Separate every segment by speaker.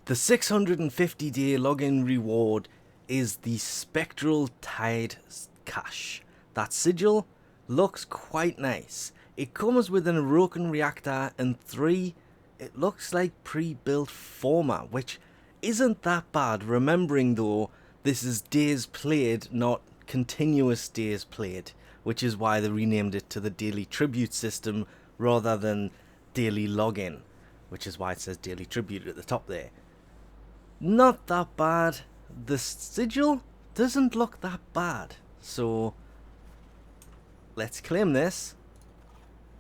Speaker 1: The 650-day login reward is the Spectral Tide Cache. That sigil looks quite nice. It comes with an Orokin reactor and 3, it looks like pre-built forma, which isn't that bad, remembering though this is days played, not continuous days played, which is why they renamed it to the daily tribute system rather than daily login, which is why it says daily tribute at the top there. Not that bad. The sigil doesn't look that bad, so let's claim this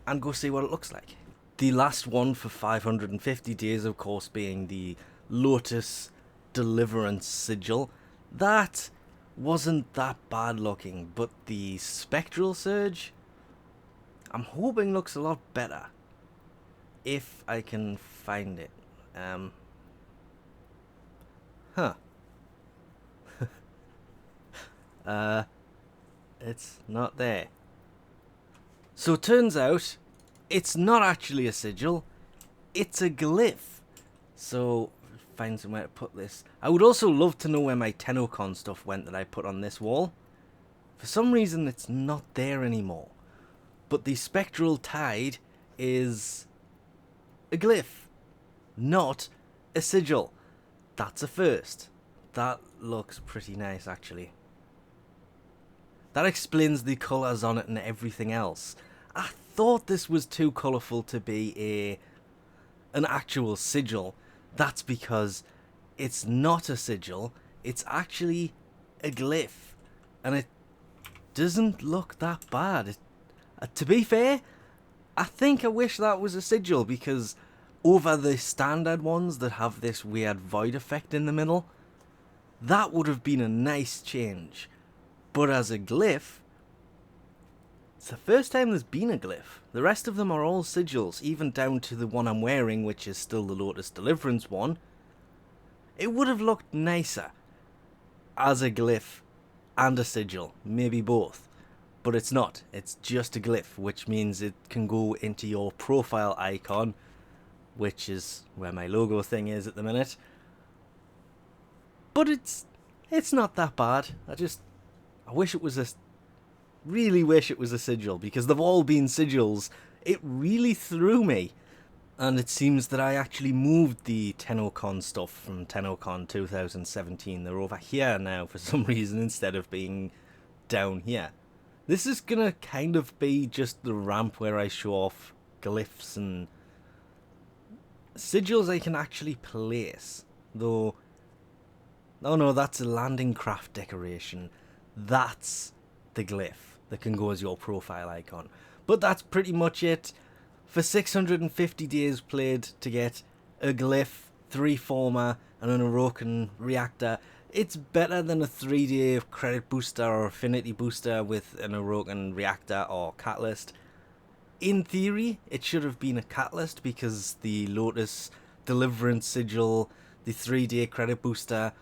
Speaker 1: and go see what it looks like. The last one for 550 days, of course, being the Lotus Deliverance sigil. That wasn't that bad looking, but the Spectral Surge, I'm hoping looks a lot better if I can find it. It's not there. So turns out it's not actually a sigil, it's a glyph. So find somewhere to put this. I would also love to know where my Tenocon stuff went that I put on this wall. For some reason it's not there anymore. But the Spectral Tide is a glyph, not a sigil. That's a first. That looks pretty nice actually. That explains the colours on it and everything else. I thought this was too colourful to be an actual sigil. That's because it's not a sigil, it's actually a glyph. And it doesn't look that bad. To be fair, I think I wish that was a sigil, because over the standard ones that have this weird void effect in the middle, that would have been a nice change. But as a glyph, it's the first time there's been a glyph. The rest of them are all sigils, even down to the one I'm wearing, which is still the Lotus Deliverance one. It would have looked nicer as a glyph and a sigil, maybe both. But it's not, it's just a glyph, which means it can go into your profile icon, which is where my logo thing is at the minute. But it's not that bad. I wish it was really wish it was a sigil, because they've all been sigils. It really threw me. And it seems that I actually moved the Tenocon stuff from Tenocon 2017. They're over here now for some reason instead of being down here. This is gonna kind of be just the ramp where I show off glyphs and sigils I can actually place. Though, oh no, that's a landing craft decoration. That's the glyph that can go as your profile icon. But that's pretty much it. For 650 days played to get a glyph, 3 forma and an Orokin reactor, it's better than a 3-day credit booster or affinity booster with an Orokin reactor or catalyst. In theory, it should have been a catalyst, because the Lotus Deliverance sigil, the 3-day credit booster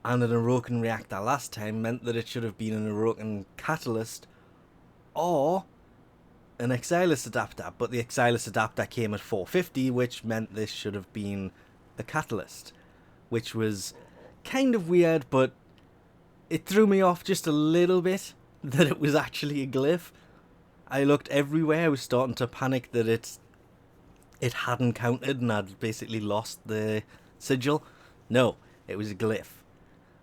Speaker 1: and an Orokin reactor last time meant that it should have been an Orokin catalyst or an Exilus adapter, but the Exilus adapter came at 450, which meant this should have been a catalyst, which was kind of weird, but it threw me off just a little bit that it was actually a glyph. I looked everywhere, I was starting to panic that it hadn't counted and I'd basically lost the sigil. No, it was a glyph.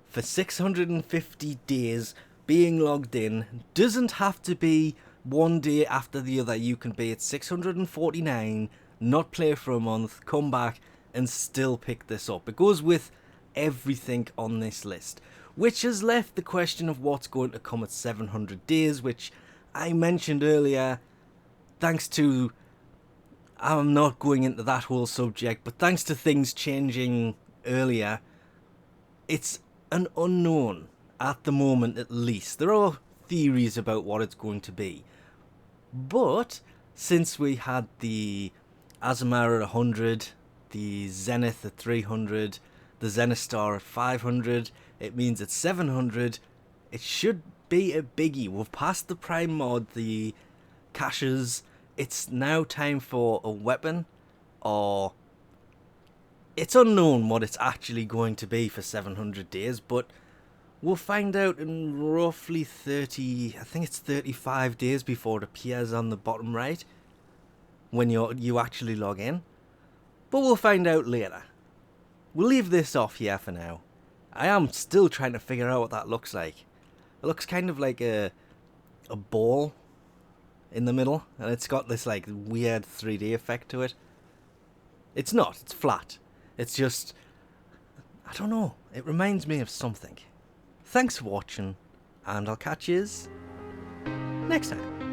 Speaker 1: For 650 days, being logged in doesn't have to be one day after the other. You can be at 649, not play for a month, come back and still pick this up. It goes with everything on this list, which has left the question of what's going to come at 700 days, which I mentioned earlier. Thanks to, I'm not going into that whole subject, but thanks to things changing earlier, it's an unknown at the moment. At least there are theories about what it's going to be, but since we had the Azamara at 100, the Zenith at 300, the Zenistar at 500, it means at 700 it should be a biggie. We've passed the prime mod, the caches. It's now time for a weapon or It's unknown what it's actually going to be for 700 days, but we'll find out in roughly 30, I think it's 35 days before it appears on the bottom right when you actually log in. But we'll find out later. We'll leave this off here for now. I am still trying to figure out what that looks like. It looks kind of like a ball in the middle, and it's got this like weird 3D effect to it. It's not, it's flat. It's just, I don't know, it reminds me of something. Thanks for watching, and I'll catch yous next time.